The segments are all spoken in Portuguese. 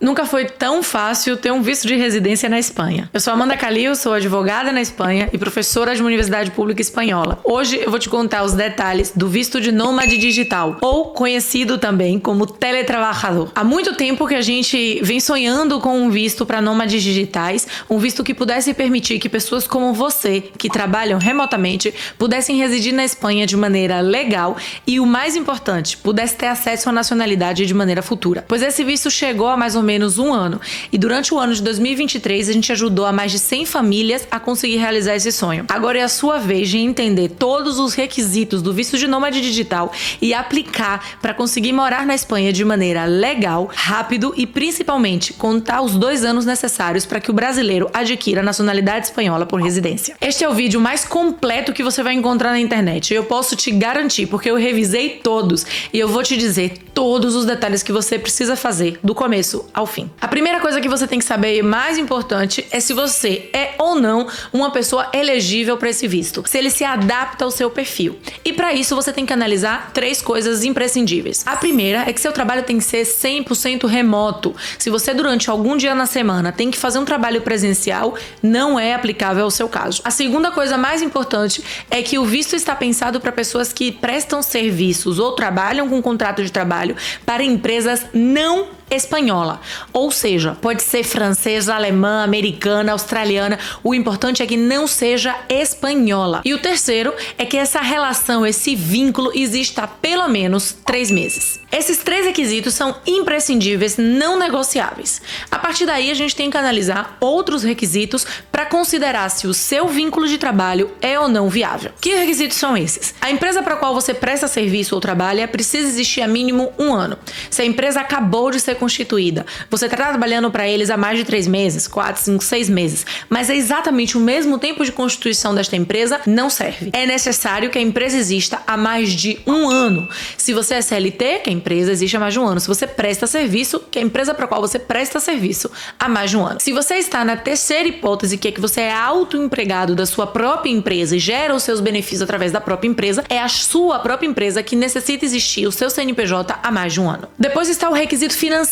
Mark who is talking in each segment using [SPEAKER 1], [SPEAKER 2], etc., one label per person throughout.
[SPEAKER 1] Nunca foi tão fácil ter um visto de residência na Espanha. Eu sou Amanda Calil, sou advogada na Espanha e professora de uma universidade pública espanhola. Hoje eu vou te contar os detalhes do visto de nômade digital, ou conhecido também como teletrabajador. Há muito tempo que a gente vem sonhando com um visto para nômades digitais, um visto que pudesse permitir que pessoas como você, que trabalham remotamente, pudessem residir na Espanha de maneira legal e, o mais importante, pudesse ter acesso à nacionalidade de maneira futura. Pois esse visto chegou há mais ou menos um ano e durante o ano de 2023 a gente ajudou a mais de 100 famílias a conseguir realizar esse sonho. Agora é a sua vez de entender todos os requisitos do visto de nômade digital e aplicar para conseguir morar na Espanha de maneira legal, rápido e principalmente contar os 2 anos necessários para que o brasileiro adquira a nacionalidade espanhola por residência. Este é o vídeo mais completo que você vai encontrar na internet. Eu posso te garantir, porque eu revisei todos e eu vou te dizer todos os detalhes que você precisa fazer do começo ao fim. A primeira coisa que você tem que saber, e mais importante, é se você é ou não uma pessoa elegível para esse visto, se ele se adapta ao seu perfil. E para isso você tem que analisar 3 coisas imprescindíveis. A primeira é que seu trabalho tem que ser 100% remoto. Se você durante algum dia na semana tem que fazer um trabalho presencial, não é aplicável ao seu caso. A segunda coisa mais importante é que o visto está pensado para pessoas que prestam serviços ou trabalham com contrato de trabalho para empresas não espanhola, ou seja, pode ser francesa, alemã, americana, australiana, o importante é que não seja espanhola. E o terceiro é que essa relação, esse vínculo exista há pelo menos 3 meses. Esses 3 requisitos são imprescindíveis, não negociáveis. A partir daí a gente tem que analisar outros requisitos para considerar se o seu vínculo de trabalho é ou não viável. Que requisitos são esses? A empresa para a qual você presta serviço ou trabalha precisa existir há mínimo 1 ano. Se a empresa acabou de ser constituída, você está trabalhando para eles há mais de 3 meses, 4, 5, 6 meses, mas é exatamente o mesmo tempo de constituição desta empresa, não serve. É necessário que a empresa exista há mais de 1 ano. Se você é CLT, que a empresa existe há mais de 1 ano. Se você presta serviço, que a empresa para a qual você presta serviço há mais de 1 ano. Se você está na terceira hipótese, que é que você é autoempregado da sua própria empresa e gera os seus benefícios através da própria empresa, é a sua própria empresa que necessita existir o seu CNPJ há mais de 1 ano. Depois está o requisito financeiro.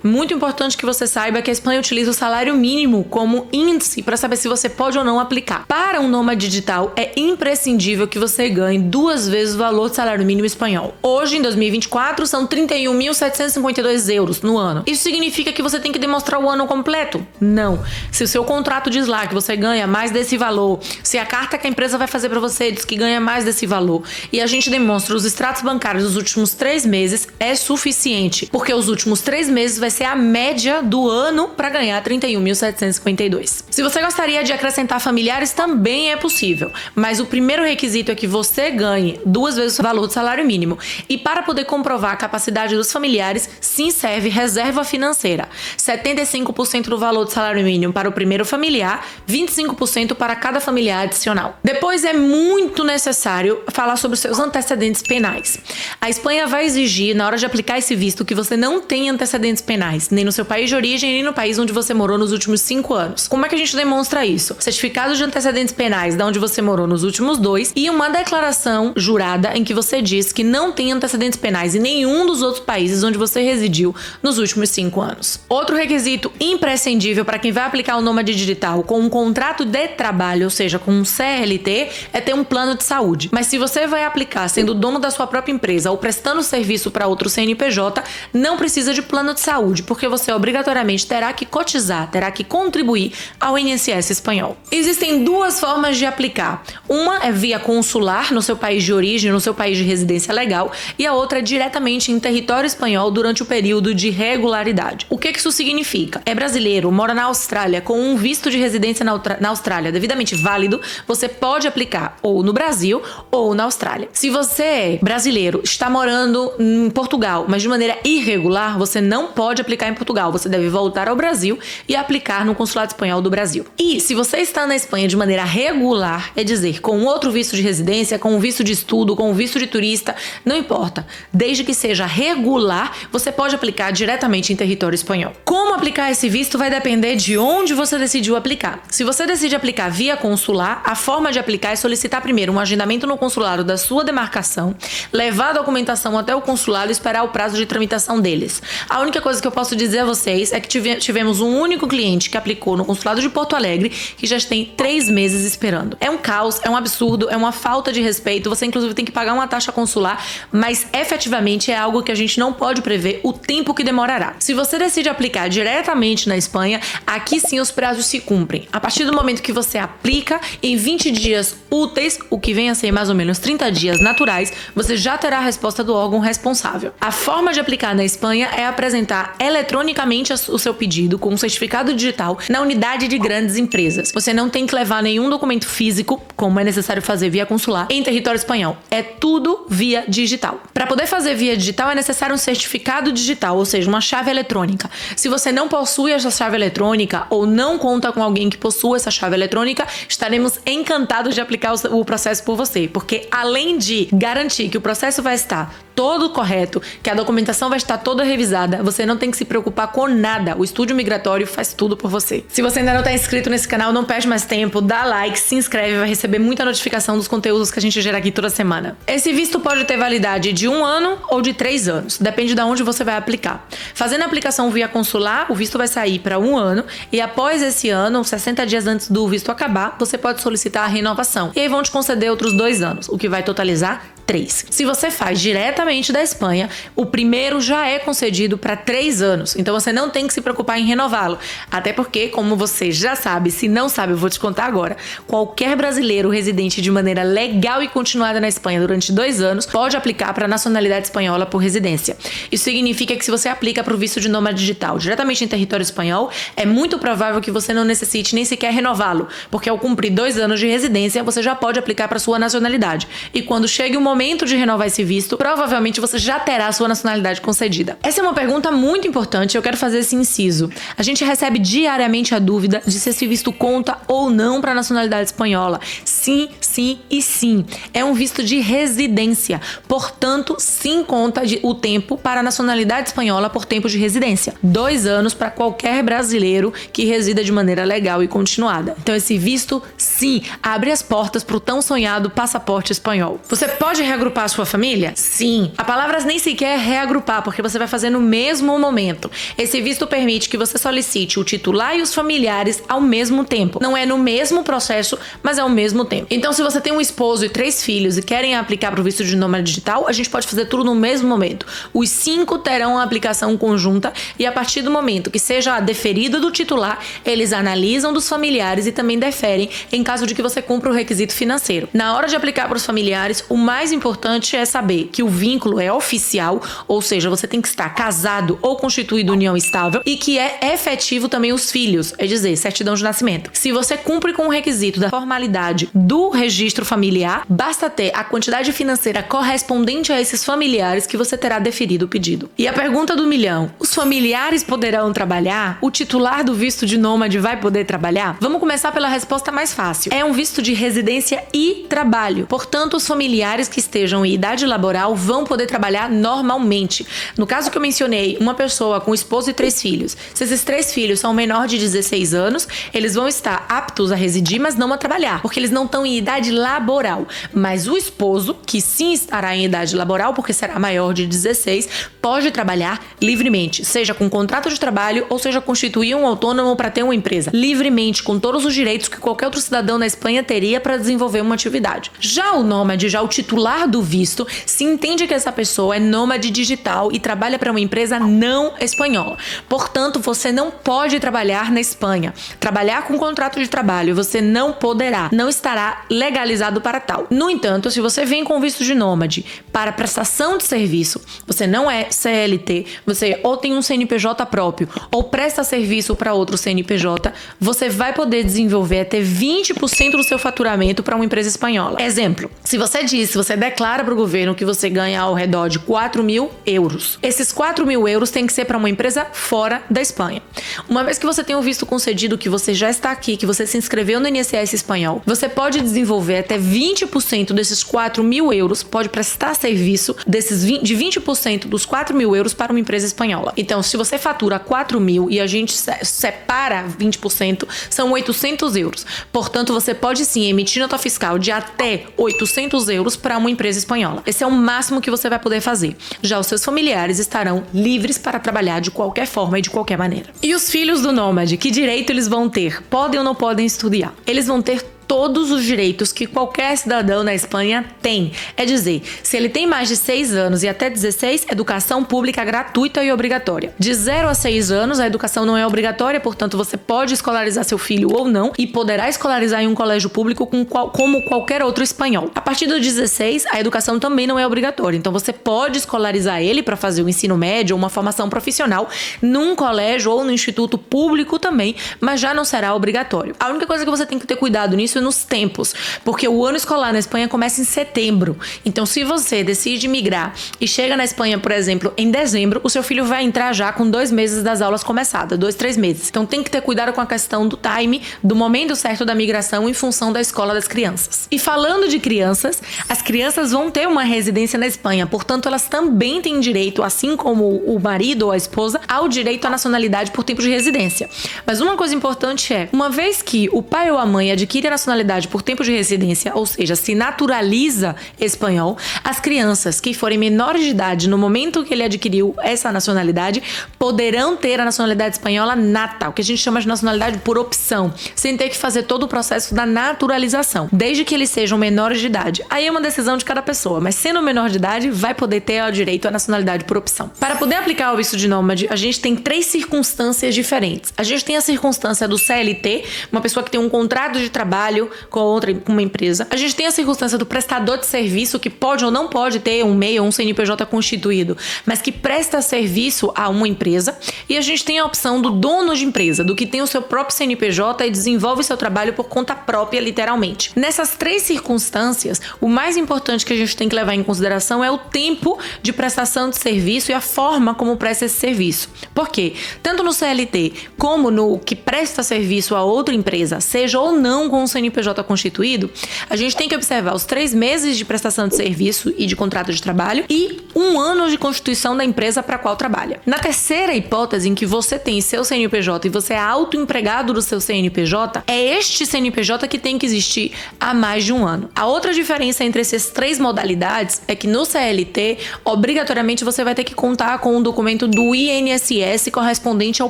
[SPEAKER 1] Muito importante que você saiba que a Espanha utiliza o salário mínimo como índice para saber se você pode ou não aplicar. Para um nômade digital, é imprescindível que você ganhe 2 vezes o valor do salário mínimo espanhol. Hoje, em 2024, são 31.752 euros no ano. Isso significa que você tem que demonstrar o ano completo? Não. Se o seu contrato diz lá que você ganha mais desse valor, se a carta que a empresa vai fazer para você diz que ganha mais desse valor, e a gente demonstra os extratos bancários dos últimos 3 meses, é suficiente, porque os últimos 3 meses vai ser a média do ano para ganhar 31.752. Se você gostaria de acrescentar familiares, também é possível, mas o primeiro requisito é que você ganhe 2 vezes o valor do salário mínimo. E para poder comprovar a capacidade dos familiares, sim, serve reserva financeira. 75% do valor do salário mínimo para o primeiro familiar, 25% para cada familiar adicional. Depois é muito necessário falar sobre os seus antecedentes penais. A Espanha vai exigir, na hora de aplicar esse visto, que você não tenha antecedentes penais, nem no seu país de origem, nem no país onde você morou nos últimos 5 anos. Como é que a gente demonstra isso? Certificado de antecedentes penais de onde você morou nos últimos 2 e uma declaração jurada em que você diz que não tem antecedentes penais em nenhum dos outros países onde você residiu nos últimos 5 anos. Outro requisito imprescindível para quem vai aplicar o nômade digital com um contrato de trabalho, ou seja, com um CLT, é ter um plano de saúde. Mas se você vai aplicar sendo dono da sua própria empresa ou prestando serviço para outro CNPJ, não precisa de plano de saúde, porque você obrigatoriamente terá que cotizar, terá que contribuir ao INSS espanhol. Existem 2 formas de aplicar. Uma é via consular no seu país de origem, no seu país de residência legal, e a outra é diretamente em território espanhol durante o período de regularidade. O que isso significa? É brasileiro, mora na Austrália, com um visto de residência na Austrália devidamente válido, você pode aplicar ou no Brasil ou na Austrália. Se você é brasileiro, está morando em Portugal, mas de maneira irregular, você não pode aplicar em Portugal. Você deve voltar ao Brasil e aplicar no Consulado Espanhol do Brasil. E se você está na Espanha de maneira regular, é dizer, com outro visto de residência, com um visto de estudo, com um visto de turista, não importa. Desde que seja regular, você pode aplicar diretamente em território espanhol. Como aplicar esse visto vai depender de onde você decidiu aplicar. Se você decide aplicar via consular, a forma de aplicar é solicitar primeiro um agendamento no consulado da sua demarcação, levar a documentação até o consulado e esperar o prazo de tramitação deles. A única coisa que eu posso dizer a vocês é que tivemos um único cliente que aplicou no consulado de Porto Alegre que já tem 3 meses esperando. É um caos, é um absurdo, é uma falta de respeito. Você inclusive tem que pagar uma taxa consular, mas efetivamente é algo que a gente não pode prever o tempo que demorará. Se você decide aplicar diretamente na Espanha, aqui sim os prazos se cumprem. A partir do momento que você aplica, em 20 dias úteis, o que vem a ser mais ou menos 30 dias naturais, você já terá a resposta do órgão responsável. A forma de aplicar na Espanha é apresentar eletronicamente o seu pedido com um certificado digital na unidade de grandes empresas. Você não tem que levar nenhum documento físico, como é necessário fazer via consular, em território espanhol. É tudo via digital. Para poder fazer via digital é necessário um certificado digital, ou seja, uma chave eletrônica. Se você não possui essa chave eletrônica ou não conta com alguém que possua essa chave eletrônica, estaremos encantados de aplicar o processo por você, porque além de garantir que o processo vai estar todo correto, que a documentação vai estar toda revisada, você não tem que se preocupar com nada. O Estúdio Migratório faz tudo por você. Se você ainda não está inscrito nesse canal, não perde mais tempo, dá like, se inscreve, vai receber muita notificação dos conteúdos que a gente gera aqui toda semana. Esse visto pode ter validade de 1 ano ou de 3 anos, depende de onde você vai aplicar. Fazendo a aplicação via consular, o visto vai sair para 1 ano e após esse ano, 60 dias antes do visto acabar, você pode solicitar a renovação. E aí vão te conceder outros 2 anos, o que vai totalizar 3. Se você faz diretamente da Espanha, o primeiro já é concedido para 3 anos. Então você não tem que se preocupar em renová-lo. Até porque, como você já sabe, se não sabe, eu vou te contar agora, qualquer brasileiro residente de maneira legal e continuada na Espanha durante 2 anos pode aplicar para a nacionalidade espanhola por residência. Isso significa que se você aplica para o visto de nômade digital diretamente em território espanhol, é muito provável que você não necessite nem sequer renová-lo, porque ao cumprir 2 anos de residência, você já pode aplicar para sua nacionalidade. E quando chegue o momento de renovar esse visto, provavelmente você já terá a sua nacionalidade concedida. Essa é uma pergunta muito importante, eu quero fazer esse inciso. A gente recebe diariamente a dúvida de se esse visto conta ou não para a nacionalidade espanhola. Sim, sim e sim. É um visto de residência, portanto, sim conta o tempo para a nacionalidade espanhola por tempo de residência. 2 anos para qualquer brasileiro que resida de maneira legal e continuada. Então esse visto, sim, abre as portas para o tão sonhado passaporte espanhol. Você pode reagrupar a sua família? Sim. A palavra nem sequer é reagrupar, porque você vai fazer no mesmo momento. Esse visto permite que você solicite o titular e os familiares ao mesmo tempo. Não é no mesmo processo, mas é ao mesmo tempo. Então, se você tem um esposo e 3 filhos e querem aplicar para o visto de nômade digital, a gente pode fazer tudo no mesmo momento. Os 5 terão a aplicação conjunta e a partir do momento que seja deferido do titular, eles analisam dos familiares e também deferem em caso de que você cumpra o requisito financeiro. Na hora de aplicar para os familiares, o mais importante é saber que o vínculo é oficial, ou seja, você tem que estar casado ou constituído união estável e que é efetivo também os filhos, é dizer, certidão de nascimento. Se você cumpre com o requisito da formalidade do registro familiar, basta ter a quantidade financeira correspondente a esses familiares que você terá deferido o pedido. E a pergunta do milhão, os familiares poderão trabalhar? O titular do visto de nômade vai poder trabalhar? Vamos começar pela resposta mais fácil. É um visto de residência e trabalho, portanto, os familiares que estejam em idade laboral vão poder trabalhar normalmente. No caso que eu mencionei, uma pessoa com esposo e 3 filhos. Se esses 3 filhos são menor de 16 anos, eles vão estar aptos a residir, mas não a trabalhar, porque eles não estão em idade laboral. Mas o esposo, que sim estará em idade laboral, porque será maior de 16, pode trabalhar livremente, seja com contrato de trabalho ou seja constituir um autônomo para ter uma empresa, livremente, com todos os direitos que qualquer outro cidadão na Espanha teria para desenvolver uma atividade. Já o nômade, já o titular do visto, se entende que essa pessoa é nômade digital e trabalha para uma empresa não espanhola. Portanto, você não pode trabalhar na Espanha. Trabalhar com contrato de trabalho, você não poderá, não estará legalizado para tal. No entanto, se você vem com visto de nômade para prestação de serviço, você não é CLT, você ou tem um CNPJ próprio ou presta serviço para outro CNPJ, você vai poder desenvolver até 20% do seu faturamento para uma empresa espanhola. Exemplo, se você declara para o governo que você ganha ao redor de 4.000 euros. Esses 4.000 euros tem que ser para uma empresa fora da Espanha. Uma vez que você tem o visto concedido, que você já está aqui, que você se inscreveu no INSS espanhol, você pode desenvolver até 20% desses 4.000 euros, pode prestar serviço serviço de 20% dos 4 mil euros para uma empresa espanhola. Então, se você fatura 4 mil e a gente separa 20%, são 800 euros. Portanto, você pode sim emitir nota fiscal de até 800 euros para uma empresa espanhola. Esse é o máximo que você vai poder fazer. Já os seus familiares estarão livres para trabalhar de qualquer forma e de qualquer maneira. E os filhos do nômade, que direito eles vão ter? Podem ou não podem estudar? Eles vão ter todos os direitos que qualquer cidadão na Espanha tem. É dizer, se ele tem mais de 6 anos e até 16, educação pública gratuita e obrigatória. De 0 a 6 anos, a educação não é obrigatória, portanto, você pode escolarizar seu filho ou não e poderá escolarizar em um colégio público como qualquer outro espanhol. A partir dos 16, a educação também não é obrigatória, então você pode escolarizar ele para fazer o ensino médio ou uma formação profissional num colégio ou no instituto público também, mas já não será obrigatório. A única coisa que você tem que ter cuidado nisso nos tempos, porque o ano escolar na Espanha começa em setembro. Então, se você decide migrar e chega na Espanha, por exemplo, em dezembro, o seu filho vai entrar já com 2 meses das aulas começadas, 2, 3 meses. Então, tem que ter cuidado com a questão do time, do momento certo da migração em função da escola das crianças. E falando de crianças, as crianças vão ter uma residência na Espanha, portanto, elas também têm direito, assim como o marido ou a esposa, ao direito à nacionalidade por tempo de residência. Mas uma coisa importante é, uma vez que o pai ou a mãe adquire a nacionalidade por tempo de residência, ou seja, se naturaliza espanhol, as crianças que forem menores de idade no momento que ele adquiriu essa nacionalidade, poderão ter a nacionalidade espanhola nata, o que a gente chama de nacionalidade por opção, sem ter que fazer todo o processo da naturalização, desde que eles sejam menores de idade. Aí é uma decisão de cada pessoa, mas sendo menor de idade, vai poder ter o direito à nacionalidade por opção. Para poder aplicar o visto de nômade, a gente tem 3 circunstâncias diferentes. A gente tem a circunstância do CLT, uma pessoa que tem um contrato de trabalho com uma empresa. A gente tem a circunstância do prestador de serviço, que pode ou não pode ter um MEI ou um CNPJ constituído, mas que presta serviço a uma empresa. E a gente tem a opção do dono de empresa, do que tem o seu próprio CNPJ e desenvolve seu trabalho por conta própria, literalmente. Nessas 3 circunstâncias, o mais importante que a gente tem que levar em consideração é o tempo de prestação de serviço e a forma como presta esse serviço. Por quê? Tanto no CLT como no que presta serviço a outra empresa, seja ou não com o CNPJ constituído, a gente tem que observar os 3 meses de prestação de serviço e de contrato de trabalho e 1 ano de constituição da empresa para a qual trabalha. Na terceira hipótese, em que você tem seu CNPJ e você é autoempregado do seu CNPJ, é este CNPJ que tem que existir há mais de 1 ano. A outra diferença entre essas 3 modalidades é que no CLT, obrigatoriamente você vai ter que contar com um documento do INSS correspondente ao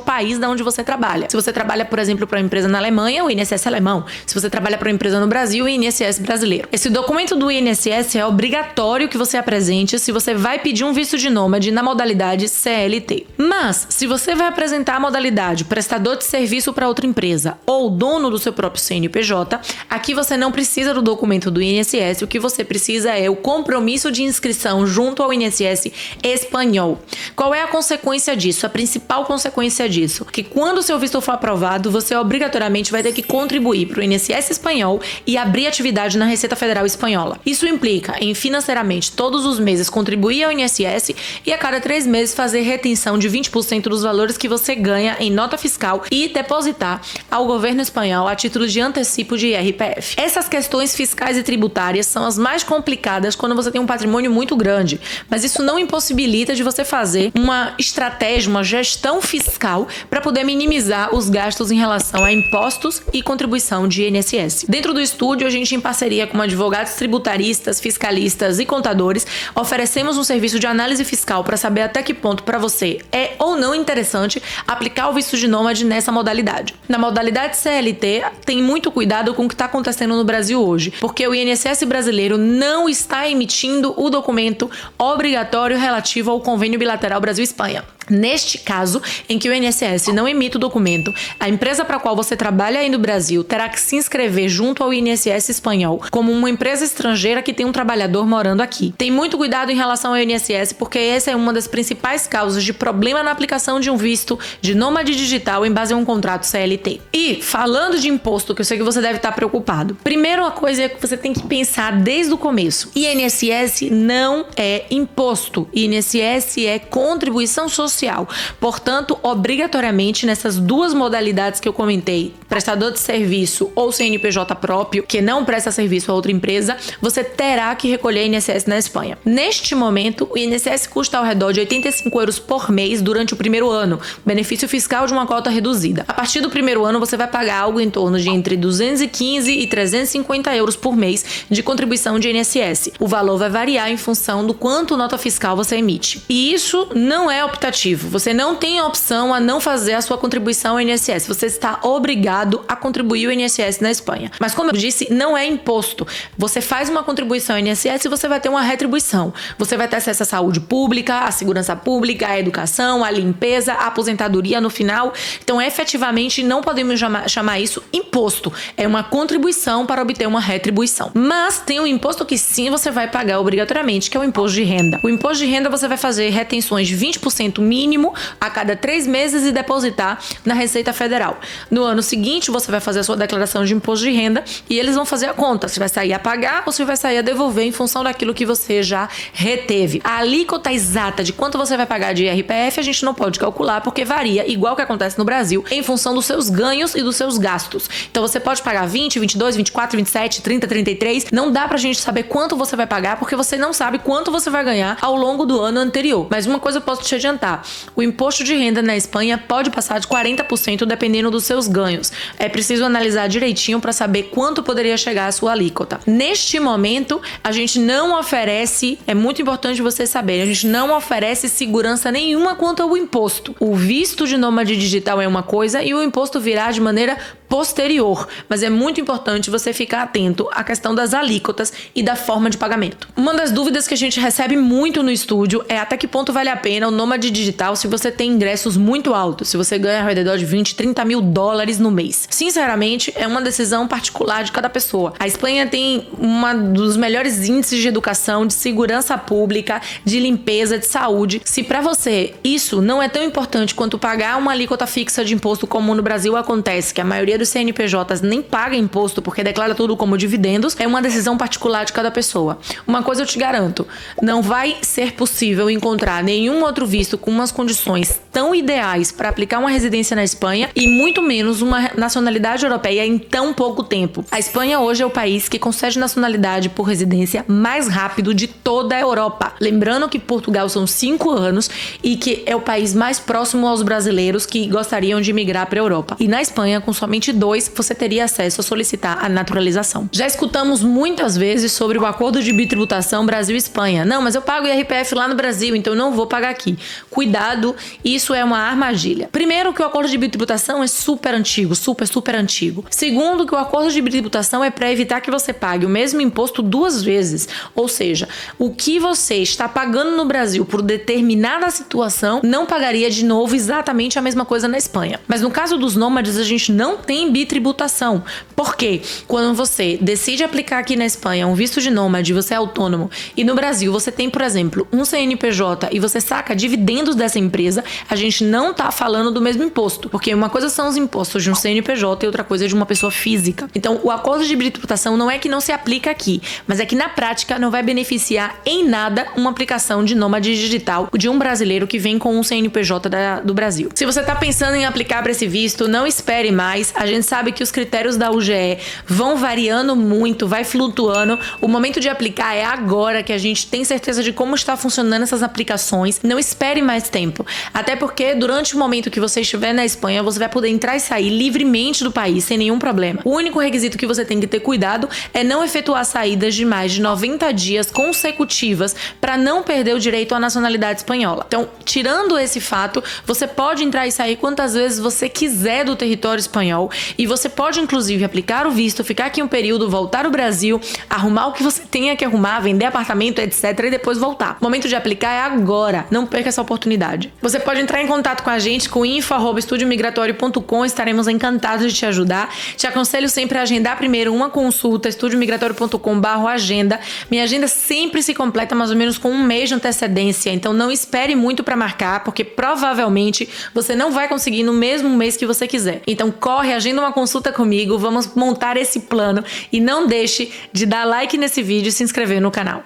[SPEAKER 1] país de onde você trabalha. Se você trabalha, por exemplo, para uma empresa na Alemanha, o INSS alemão. Se você trabalha para uma empresa no Brasil, o INSS brasileiro. Esse documento do INSS é obrigatório que você apresente se você vai pedir um visto de nômade na modalidade CLT. Mas, se você vai apresentar a modalidade prestador de serviço para outra empresa ou dono do seu próprio CNPJ, aqui você não precisa do documento do INSS, o que você precisa é o compromisso de inscrição junto ao INSS espanhol. Qual é a consequência disso? A principal consequência disso? Que quando o seu visto for aprovado, você obrigatoriamente vai ter que contribuir para o INSS espanhol e abrir atividade na Receita Federal espanhola. Isso implica em financeiramente todos os meses contribuir ao INSS e a cada 3 meses fazer retenção de 20% dos valores que você ganha em nota fiscal e depositar ao governo espanhol a título de antecipo de IRPF. Essas questões fiscais e tributárias são as mais complicadas quando você tem um patrimônio muito grande, mas isso não impossibilita de você fazer uma estratégia, uma gestão fiscal para poder minimizar os gastos em relação a impostos e contribuição de INSS. Dentro do estúdio, a gente, em parceria com advogados tributaristas, fiscalistas e contadores, oferecemos um serviço de análise fiscal para saber até que ponto para você é ou não interessante aplicar o visto de nômade nessa modalidade. Na modalidade CLT, tem muito cuidado com o que está acontecendo no Brasil hoje, porque o INSS brasileiro não está emitindo o documento obrigatório relativo ao convênio bilateral Brasil-Espanha. Neste caso, em que o INSS não emite o documento, a empresa para a qual você trabalha aí no Brasil terá que se inscrever junto ao INSS espanhol como uma empresa estrangeira que tem um trabalhador morando aqui. Tem muito cuidado em relação ao INSS, porque essa é uma das principais causas de problema na aplicação de um visto de nômade digital em base a um contrato CLT. E, falando de imposto, que eu sei que você deve estar preocupado, primeiro a coisa é que você tem que pensar desde o começo. INSS não é imposto. INSS é contribuição social social. Portanto, obrigatoriamente, nessas duas modalidades que eu comentei, prestador de serviço ou CNPJ próprio, que não presta serviço a outra empresa, você terá que recolher INSS na Espanha. Neste momento, o INSS custa ao redor de 85 euros por mês durante o primeiro ano, benefício fiscal de uma cota reduzida. A partir do primeiro ano, você vai pagar algo em torno de entre 215 e 350 euros por mês de contribuição de INSS. O valor vai variar em função do quanto nota fiscal você emite. E isso não é optativo. Você não tem a opção a não fazer a sua contribuição ao INSS. Você está obrigado a contribuir ao INSS na Espanha. Mas como eu disse, não é imposto. Você faz uma contribuição ao INSS e você vai ter uma retribuição. Você vai ter acesso à saúde pública, à segurança pública, à educação, à limpeza, à aposentadoria no final. Então, efetivamente, não podemos chamar isso imposto. É uma contribuição para obter uma retribuição. Mas tem um imposto que sim você vai pagar obrigatoriamente, que é o imposto de renda. O imposto de renda você vai fazer retenções de 20% mínimo a cada 3 meses e depositar na Receita Federal. No ano seguinte, você vai fazer a sua declaração de imposto de renda e eles vão fazer a conta, se vai sair a pagar ou se vai sair a devolver em função daquilo que você já reteve. A alíquota exata de quanto você vai pagar de IRPF a gente não pode calcular porque varia, igual que acontece no Brasil, em função dos seus ganhos e dos seus gastos. Então você pode pagar 20, 22, 24, 27, 30, 33. Não dá pra gente saber quanto você vai pagar porque você não sabe quanto você vai ganhar ao longo do ano anterior. Mas uma coisa eu posso te adiantar. O imposto de renda na Espanha pode passar de 40% dependendo dos seus ganhos. É preciso analisar direitinho para saber quanto poderia chegar a sua alíquota. Neste momento, a gente não oferece, é muito importante você saber, a gente não oferece segurança nenhuma quanto ao imposto. O visto de nômade digital é uma coisa e o imposto virá de maneira posterior, mas é muito importante você ficar atento à questão das alíquotas e da forma de pagamento. Uma das dúvidas que a gente recebe muito no estúdio é até que ponto vale a pena o nômade digital se você tem ingressos muito altos, se você ganha ao redor de 20, 30 mil dólares no mês. Sinceramente, é uma decisão particular de cada pessoa. A Espanha tem um dos melhores índices de educação, de segurança pública, de limpeza, de saúde. Se para você isso não é tão importante quanto pagar uma alíquota fixa de imposto como no Brasil acontece, que a maioria dos CNPJs nem paga imposto porque declara tudo como dividendos, é uma decisão particular de cada pessoa. Uma coisa eu te garanto, não vai ser possível encontrar nenhum outro visto com umas condições tão ideais para aplicar uma residência na Espanha e muito menos uma nacionalidade europeia em tão pouco tempo. A Espanha hoje é o país que concede nacionalidade por residência mais rápido de toda a Europa. Lembrando que Portugal são 5 anos e que é o país mais próximo aos brasileiros que gostariam de migrar para a Europa. E na Espanha, com somente 2, você teria acesso a solicitar a naturalização. Já escutamos muitas vezes sobre o acordo de bitributação Brasil-Espanha. Não, mas eu pago IRPF lá no Brasil, então eu não vou pagar aqui. Cuidado, isso é uma armadilha. Primeiro, que o acordo de bitributação é super antigo, super antigo. Segundo, que o acordo de bitributação é para evitar que você pague o mesmo imposto 2 vezes. Ou seja, o que você está pagando no Brasil por determinada situação, não pagaria de novo exatamente a mesma coisa na Espanha. Mas no caso dos nômades, a gente não tem bitributação. Por quê? Quando você decide aplicar aqui na Espanha um visto de nômade, você é autônomo, e no Brasil você tem, por exemplo, um CNPJ e você saca dividendos dessa empresa, a gente não tá falando do mesmo imposto. Porque uma coisa são os impostos de um CNPJ e outra coisa é de uma pessoa física. Então, o acordo de bitributação não é que não se aplica aqui, mas é que na prática não vai beneficiar em nada uma aplicação de nômade digital de um brasileiro que vem com um CNPJ do Brasil. Se você tá pensando em aplicar para esse visto, não espere mais. A gente sabe que os critérios da UGE vão variando muito, vai flutuando. O momento de aplicar é agora que a gente tem certeza de como está funcionando essas aplicações. Não espere mais tempo. Até porque durante o momento que você estiver na Espanha, você vai poder entrar e sair livremente do país sem nenhum problema. O único requisito que você tem que ter cuidado é não efetuar saídas de mais de 90 dias consecutivas para não perder o direito à nacionalidade espanhola. Então, tirando esse fato, você pode entrar e sair quantas vezes você quiser do território espanhol e você pode, inclusive, aplicar o visto, ficar aqui um período, voltar ao Brasil, arrumar o que você tenha que arrumar, vender apartamento, etc. e depois voltar. O momento de aplicar é agora. Não perca essa oportunidade. Você pode entrar em contato com a gente com info@estudiomigratório.com. Estaremos encantados de te ajudar. Te aconselho sempre a agendar primeiro uma consulta, estudiomigratório.com/agenda. Minha agenda sempre se completa mais ou menos com 1 mês de antecedência, então não espere muito para marcar, porque provavelmente você não vai conseguir no mesmo mês que você quiser. Então corre, agenda uma consulta comigo, vamos montar esse plano e não deixe de dar like nesse vídeo e se inscrever no canal.